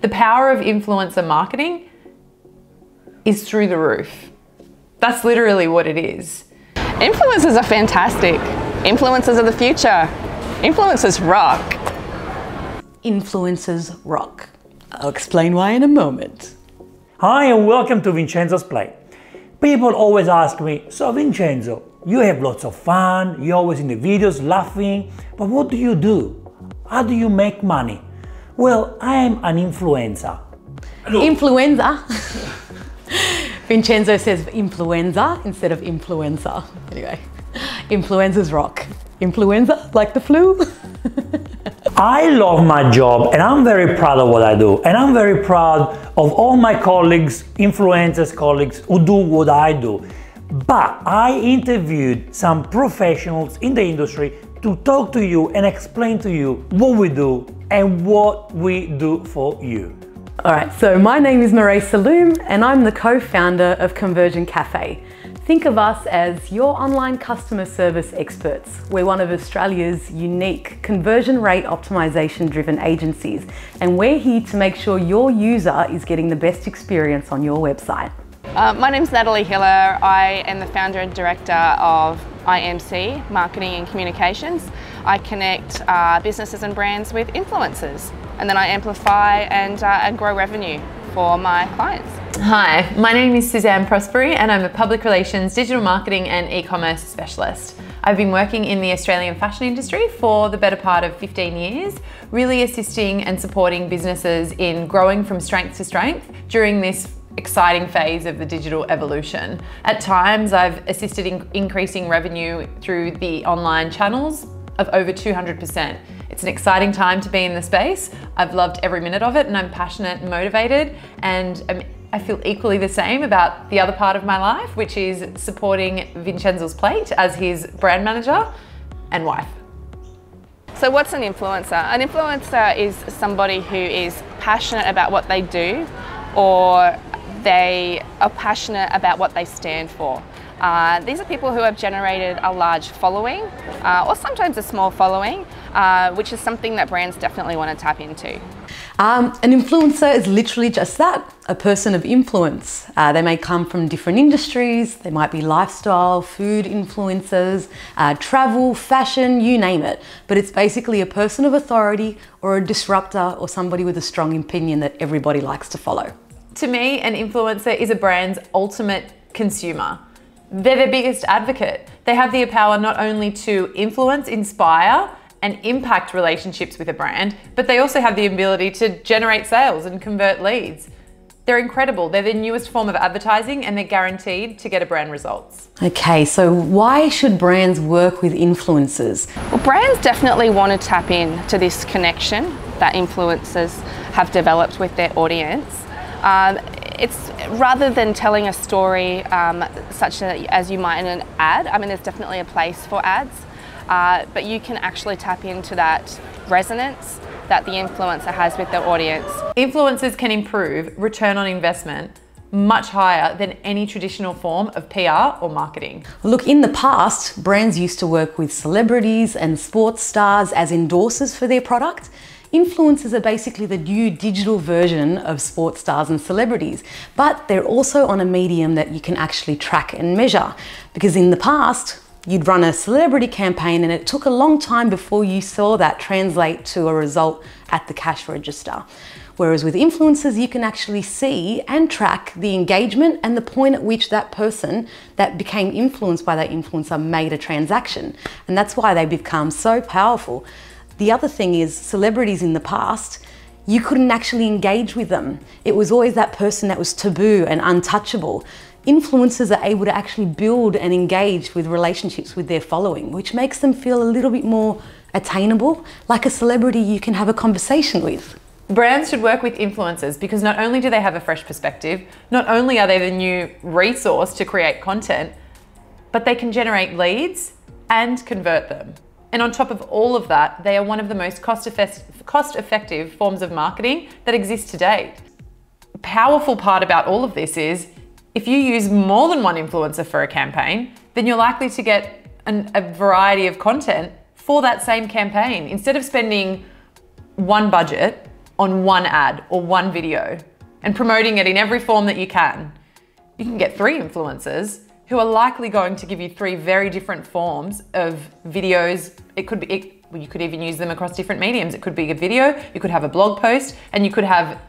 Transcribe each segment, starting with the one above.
The power of influencer marketing is through the roof. That's literally what it is. Influencers are fantastic. Influencers are the future. Influencers rock. Influencers rock. I'll explain why in a moment. Hi and welcome to Vincenzo's Play. People always ask me, so Vincenzo, you have lots of fun, you're always in the videos laughing, but what do you do? How do you make money? Well, I am an influencer. Influenza. Vincenzo says influenza instead of influencer. Anyway, influencers rock. Influenza, like the flu. I love my job and I'm very proud of what I do. And I'm very proud of all my colleagues, influencers colleagues who do what I do. But I interviewed some professionals in the industry to talk to you and explain to you what we do and what we do for you. All right, so my name is Marie Saloom and I'm the co-founder of Conversion Cafe. Think of us as your online customer service experts. We're one of Australia's unique conversion rate optimization driven agencies, and we're here to make sure your user is getting the best experience on your website. My name's Natalie Hiller. I am the founder and director of IMC, Marketing and Communications. I connect businesses and brands with influencers, and then I amplify and grow revenue for my clients. Hi, my name is Suzanne Prosperi and I'm a public relations, digital marketing and e-commerce specialist. I've been working in the Australian fashion industry for the better part of 15 years, really assisting and supporting businesses in growing from strength to strength during this exciting phase of the digital evolution. At times, I've assisted in increasing revenue through the online channels of over 200%. It's an exciting time to be in the space. I've loved every minute of it and I'm passionate and motivated, and I feel equally the same about the other part of my life, which is supporting Vincenzos Plate as his brand manager and wife. So what's an influencer? An influencer is somebody who is passionate about what they do, or they are passionate about what they stand for. These are people who have generated a large following, or sometimes a small following, which is something that brands definitely want to tap into. An influencer is literally just that, a person of influence. They may come from different industries, they might be lifestyle, food influencers, travel, fashion, you name it. But it's basically a person of authority or a disruptor or somebody with a strong opinion that everybody likes to follow. To me, an influencer is a brand's ultimate consumer. They're their biggest advocate. They have the power not only to influence, inspire, and impact relationships with a brand, but they also have the ability to generate sales and convert leads. They're incredible. They're the newest form of advertising and they're guaranteed to get a brand results. Okay, so why should brands work with influencers? Well, brands definitely want to tap into this connection that influencers have developed with their audience. It's rather than telling a story such as you might in an ad. I mean, there's definitely a place for ads, but you can actually tap into that resonance that the influencer has with their audience. Influencers can improve return on investment much higher than any traditional form of PR or marketing. Look, in the past, brands used to work with celebrities and sports stars as endorsers for their product. Influencers are basically the new digital version of sports stars and celebrities, but they're also on a medium that you can actually track and measure. Because in the past, you'd run a celebrity campaign and it took a long time before you saw that translate to a result at the cash register. Whereas with influencers, you can actually see and track the engagement and the point at which that person that became influenced by that influencer made a transaction. And that's why they become so powerful. The other thing is, celebrities in the past, you couldn't actually engage with them. It was always that person that was taboo and untouchable. Influencers are able to actually build and engage with relationships with their following, which makes them feel a little bit more attainable, like a celebrity you can have a conversation with. Brands should work with influencers because not only do they have a fresh perspective, not only are they the new resource to create content, but they can generate leads and convert them. And on top of all of that, they are one of the most cost-effective forms of marketing that exists to date. The powerful part about all of this is, if you use more than one influencer for a campaign, then you're likely to get a variety of content for that same campaign. Instead of spending one budget on one ad or one video and promoting it in every form that you can, you can get 3 influencers who are likely going to give you 3 very different forms of videos. It could be, you could even use them across different mediums. It could be a video, you could have a blog post, and you could have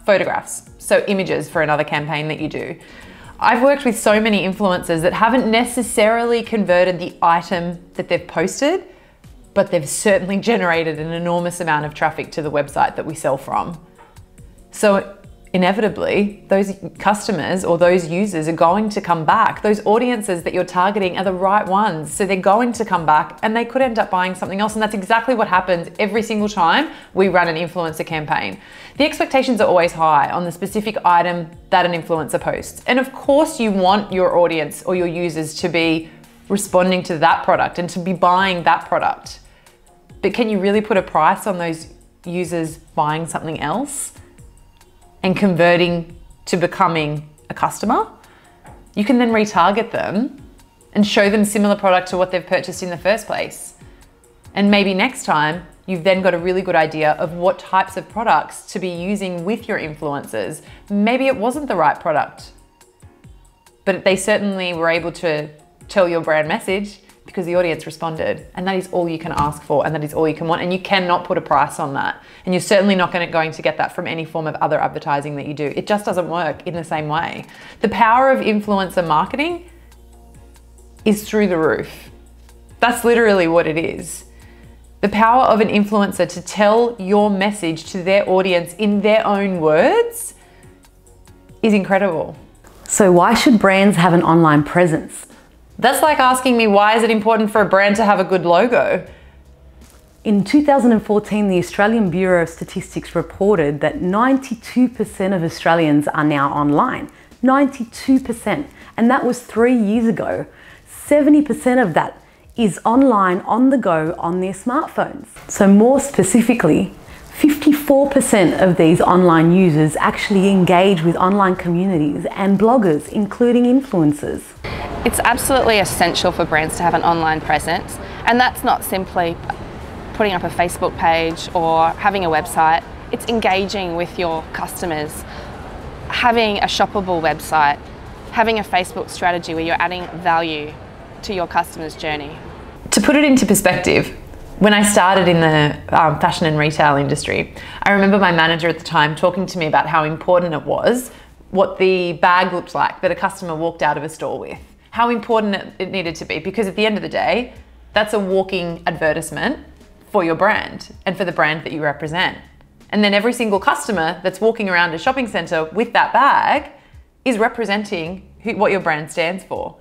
photographs, so images for another campaign that you do. I've worked with so many influencers that haven't necessarily converted the item that they've posted, but they've certainly generated an enormous amount of traffic to the website that we sell from. So inevitably, those customers or those users are going to come back. Those audiences that you're targeting are the right ones. So they're going to come back and they could end up buying something else. And that's exactly what happens every single time we run an influencer campaign. The expectations are always high on the specific item that an influencer posts. And of course you want your audience or your users to be responding to that product and to be buying that product. But can you really put a price on those users buying something else and converting to becoming a customer? You can then retarget them and show them similar product to what they've purchased in the first place. And maybe next time, you've then got a really good idea of what types of products to be using with your influencers. Maybe it wasn't the right product, but they certainly were able to tell your brand message because the audience responded. And that is all you can ask for, and that is all you can want. And you cannot put a price on that. And you're certainly not going to get that from any form of other advertising that you do. It just doesn't work in the same way. The power of influencer marketing is through the roof. That's literally what it is. The power of an influencer to tell your message to their audience in their own words is incredible. So why should brands have an online presence? That's like asking me, why is it important for a brand to have a good logo? In 2014, the Australian Bureau of Statistics reported that 92% of Australians are now online. 92%. And that was 3 years ago. 70% of that is online on the go on their smartphones. So more specifically, 54% of these online users actually engage with online communities and bloggers, including influencers. It's absolutely essential for brands to have an online presence, and that's not simply putting up a Facebook page or having a website. It's engaging with your customers, having a shoppable website, having a Facebook strategy where you're adding value to your customer's journey. To put it into perspective, when I started in the fashion and retail industry, I remember my manager at the time talking to me about how important it was what the bag looked like that a customer walked out of a store with. How important it needed to be, because at the end of the day, that's a walking advertisement for your brand and for the brand that you represent. And then every single customer that's walking around a shopping centre with that bag is representing what your brand stands for.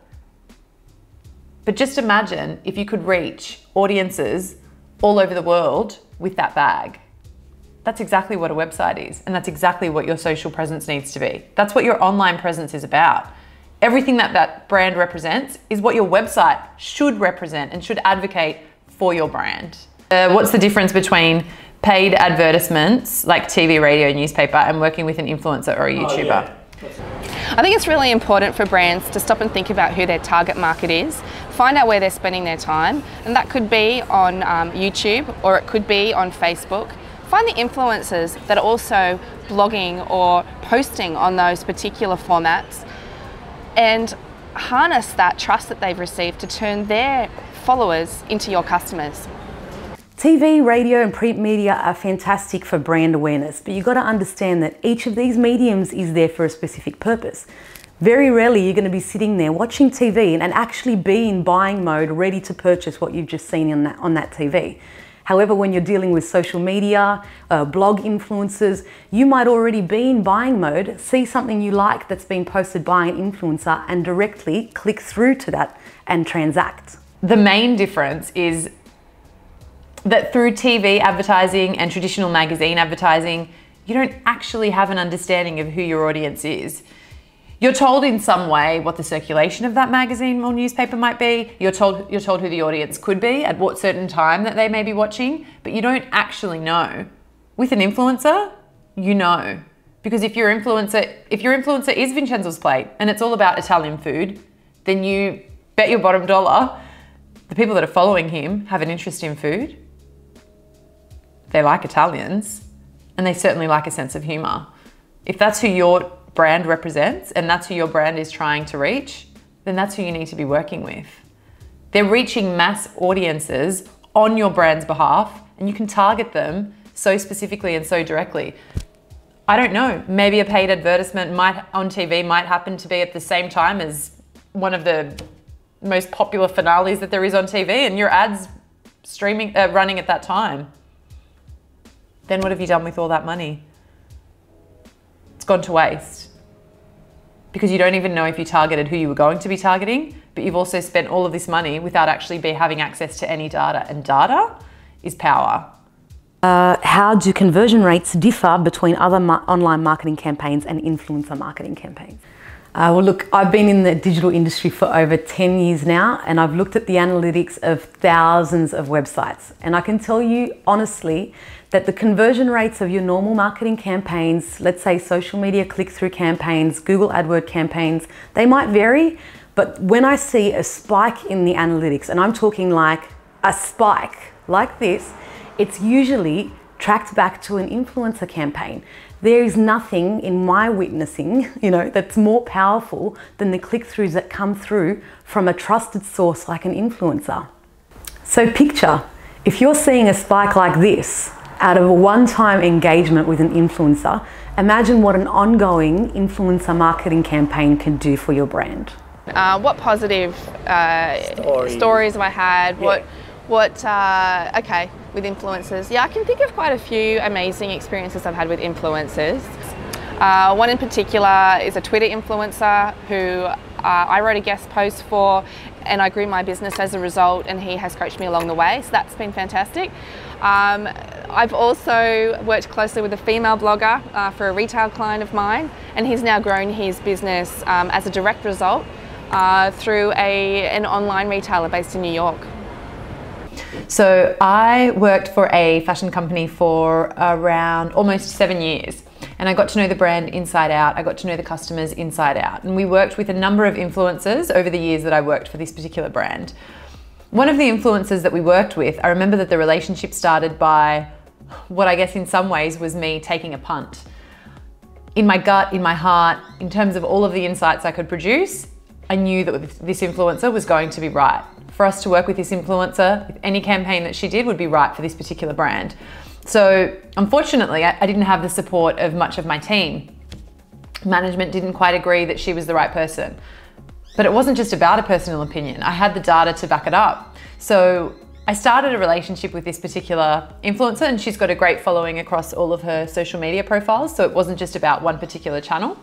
But just imagine if you could reach audiences all over the world with that bag. That's exactly what a website is, and that's exactly what your social presence needs to be. That's what your online presence is about. Everything that brand represents is what your website should represent and should advocate for your brand. What's the difference between paid advertisements like TV, radio, newspaper and working with an influencer or a YouTuber? Oh, yeah. I think it's really important for brands to stop and think about who their target market is, find out where they're spending their time, and that could be on YouTube or it could be on Facebook. Find the influencers that are also blogging or posting on those particular formats and harness that trust that they've received to turn their followers into your customers. TV, radio and print media are fantastic for brand awareness, but you've got to understand that each of these mediums is there for a specific purpose. Very rarely you're going to be sitting there watching TV and actually be in buying mode, ready to purchase what you've just seen on that TV. However, when you're dealing with social media, blog influencers, you might already be in buying mode, see something you like that's been posted by an influencer and directly click through to that and transact. The main difference is that through TV advertising and traditional magazine advertising, you don't actually have an understanding of who your audience is. You're told in some way what the circulation of that magazine or newspaper might be. You're told who the audience could be at what certain time that they may be watching, but you don't actually know. With an influencer, you know. Because if your influencer is Vincenzo's Plate and it's all about Italian food, then you bet your bottom dollar the people that are following him have an interest in food. they like Italians, and they certainly like a sense of humor. If that's who your brand represents and that's who your brand is trying to reach, then that's who you need to be working with. They're reaching mass audiences on your brand's behalf, and you can target them so specifically and so directly. I don't know, maybe a paid advertisement on TV might happen to be at the same time as one of the most popular finales that there is on TV, and your ad's running at that time. Then what have you done with all that money? It's gone to waste. Because you don't even know if you targeted who you were going to be targeting, but you've also spent all of this money without actually having access to any data, and data is power. How do conversion rates differ between other online marketing campaigns and influencer marketing campaigns? Well, look, I've been in the digital industry for over 10 years now, and I've looked at the analytics of thousands of websites. And I can tell you honestly that the conversion rates of your normal marketing campaigns, let's say social media click-through campaigns, Google AdWords campaigns, they might vary. But when I see a spike in the analytics, and I'm talking like a spike like this, it's usually tracked back to an influencer campaign. There is nothing in my witnessing, that's more powerful than the click-throughs that come through from a trusted source like an influencer. So picture, if you're seeing a spike like this out of a one-time engagement with an influencer, imagine what an ongoing influencer marketing campaign can do for your brand. What positive stories have I had? Yeah. Okay, with influencers. Yeah, I can think of quite a few amazing experiences I've had with influencers. One in particular is a Twitter influencer who I wrote a guest post for, and I grew my business as a result, and he has coached me along the way, so that's been fantastic. I've also worked closely with a female blogger for a retail client of mine, and he's now grown his business as a direct result through an online retailer based in New York. So I worked for a fashion company for around almost 7 years, and I got to know the brand inside out. I got to know the customers inside out, and we worked with a number of influencers over the years that I worked for this particular brand. One of the influencers that we worked with, I remember that the relationship started by what I guess in some ways was me taking a punt. In my gut, in my heart, in terms of all of the insights I could produce, I knew that this influencer was going to be right. For us to work with this influencer, with any campaign that she did would be right for this particular brand. So unfortunately, I didn't have the support of much of my team. Management didn't quite agree that she was the right person. But it wasn't just about a personal opinion. I had the data to back it up. So I started a relationship with this particular influencer, and she's got a great following across all of her social media profiles. So it wasn't just about one particular channel.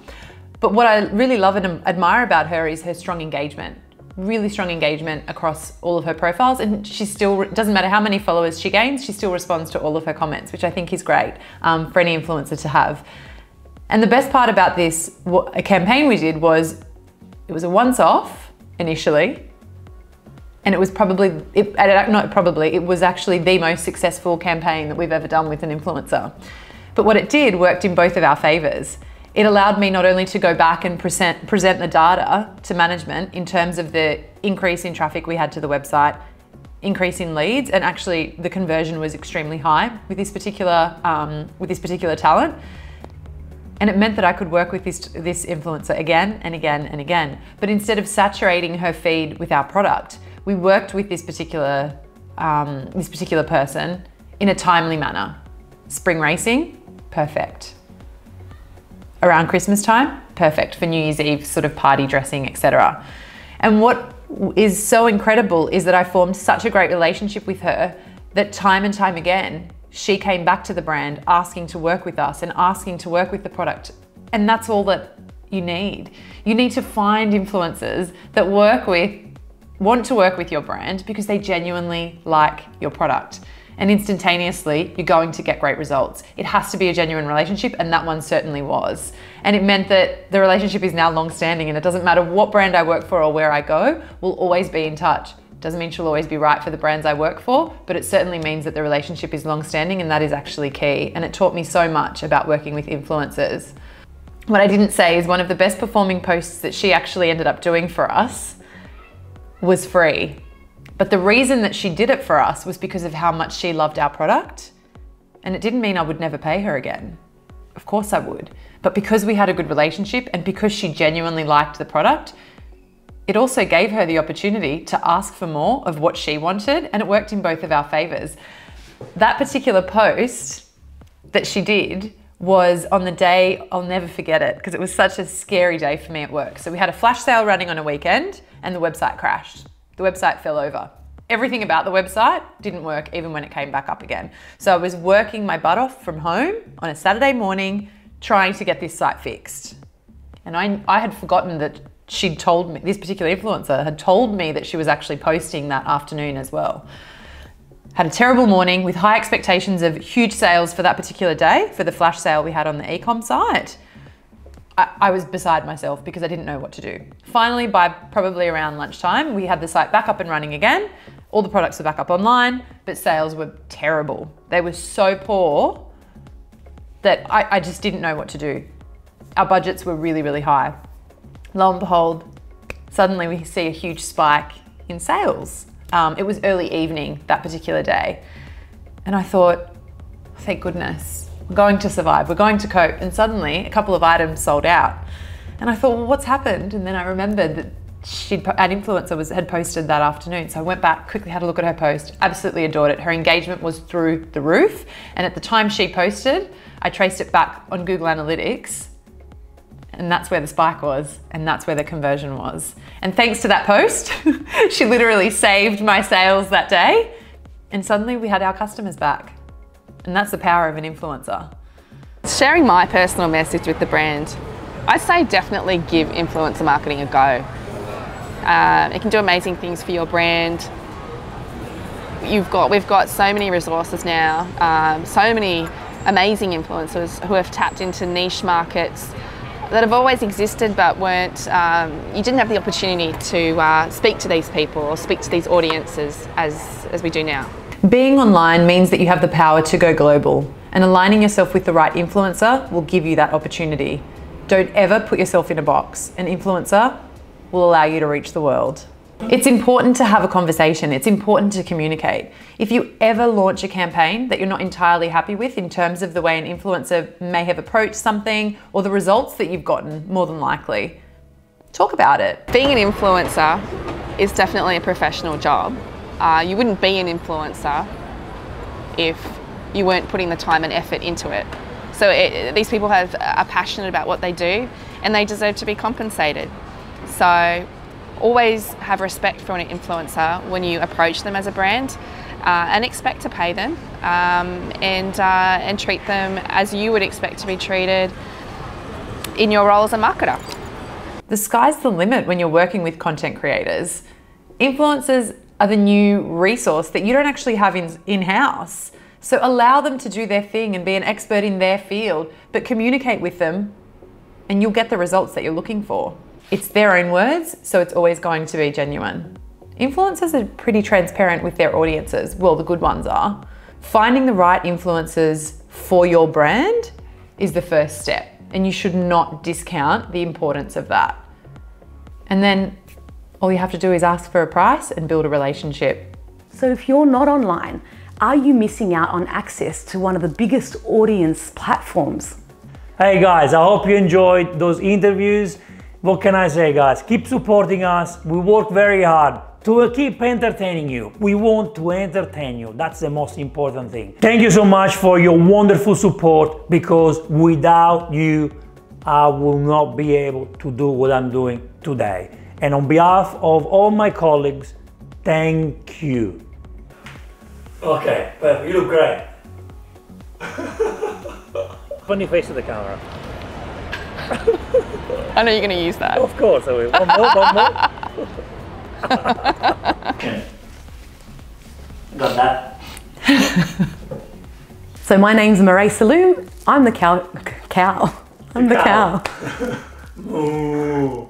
But what I really love and admire about her is her strong engagement. Really strong engagement across all of her profiles, and she still, doesn't matter how many followers she gains, she still responds to all of her comments, which I think is great for any influencer to have. And the best part about this, a campaign we did was, it was a once-off initially, and it was it was actually the most successful campaign that we've ever done with an influencer. But what it did worked in both of our favors. It allowed me not only to go back and present the data to management in terms of the increase in traffic we had to the website, increase in leads, and actually the conversion was extremely high with this particular talent. And it meant that I could work with this influencer again and again and again. But instead of saturating her feed with our product, we worked with this particular person in a timely manner. Spring racing, perfect. Around Christmas time, perfect for New Year's Eve sort of party dressing, etc. And what is so incredible is that I formed such a great relationship with her that time and time again, she came back to the brand asking to work with us and asking to work with the product. And that's all that you need. You need to find influencers that want to work with your brand because they genuinely like your product. And instantaneously, you're going to get great results. It has to be a genuine relationship, and that one certainly was. And it meant that the relationship is now long-standing, and it doesn't matter what brand I work for or where I go, we'll always be in touch. Doesn't mean she'll always be right for the brands I work for, but it certainly means that the relationship is long-standing, and that is actually key. And it taught me so much about working with influencers. What I didn't say is one of the best performing posts that she actually ended up doing for us was free. But the reason that she did it for us was because of how much she loved our product And it didn't mean I would never pay her again. Of course I would. But because we had a good relationship and because she genuinely liked the product, it also gave her the opportunity to ask for more of what she wanted, and it worked in both of our favors. That particular post that she did was on the day, I'll never forget it, because it was such a scary day for me at work. So we had a flash sale running on a weekend and the website crashed. The website fell over. Everything about the website didn't work even when it came back up again. So I was working my butt off from home on a Saturday morning trying to get this site fixed. And I had forgotten that she'd told me, this particular influencer had told me that she was actually posting that afternoon as well. Had a terrible morning with high expectations of huge sales for that particular day, for the flash sale we had on the ecom site. I was beside myself because I didn't know what to do. Finally, by probably around lunchtime, we had the site back up and running again. All the products were back up online, but sales were terrible. They were so poor that I just didn't know what to do. Our budgets were really, really high. Lo and behold, suddenly we see a huge spike in sales. It was early evening that particular day. And I thought, thank goodness, we're going to survive, we're going to cope. And suddenly a couple of items sold out. And I thought, well, what's happened? And then I remembered that an influencer had posted that afternoon. So I went back, quickly had a look at her post, absolutely adored it. Her engagement was through the roof. And at the time she posted, I traced it back on Google Analytics, and that's where the spike was, and that's where the conversion was. And thanks to that post, she literally saved my sales that day, and suddenly we had our customers back. And that's the power of an influencer. Sharing my personal message with the brand, I'd say definitely give influencer marketing a go. It can do amazing things for your brand. We've got so many resources now, so many amazing influencers who have tapped into niche markets that have always existed but weren't, you didn't have the opportunity to speak to these people or speak to these audiences as we do now. Being online means that you have the power to go global, and aligning yourself with the right influencer will give you that opportunity. Don't ever put yourself in a box. An influencer will allow you to reach the world. It's important to have a conversation. It's important to communicate. If you ever launch a campaign that you're not entirely happy with in terms of the way an influencer may have approached something or the results that you've gotten, more than likely, talk about it. Being an influencer is definitely a professional job. You wouldn't be an influencer if you weren't putting the time and effort into it. So these people are passionate about what they do and they deserve to be compensated. So always have respect for an influencer when you approach them as a brand, and expect to pay them and treat them as you would expect to be treated in your role as a marketer. The sky's the limit when you're working with content creators. Influencers are the new resource that you don't actually have in-house. So allow them to do their thing and be an expert in their field, but communicate with them and you'll get the results that you're looking for. It's their own words, so it's always going to be genuine. Influencers are pretty transparent with their audiences. Well, the good ones are. Finding the right influencers for your brand is the first step, and you should not discount the importance of that. And then all you have to do is ask for a price and build a relationship. So if you're not online, are you missing out on access to one of the biggest audience platforms? Hey guys, I hope you enjoyed those interviews. What can I say, guys? Keep supporting us. We work very hard to keep entertaining you. We want to entertain you. That's the most important thing. Thank you so much for your wonderful support, because without you, I will not be able to do what I'm doing today. And on behalf of all my colleagues, thank you. Okay, perfect. You look great. Funny face to the camera. I know you're going to use that. Of course I will. One more. Okay. Got that. So my name's Marae Saloom. I'm the cow. I'm the cow. Ooh.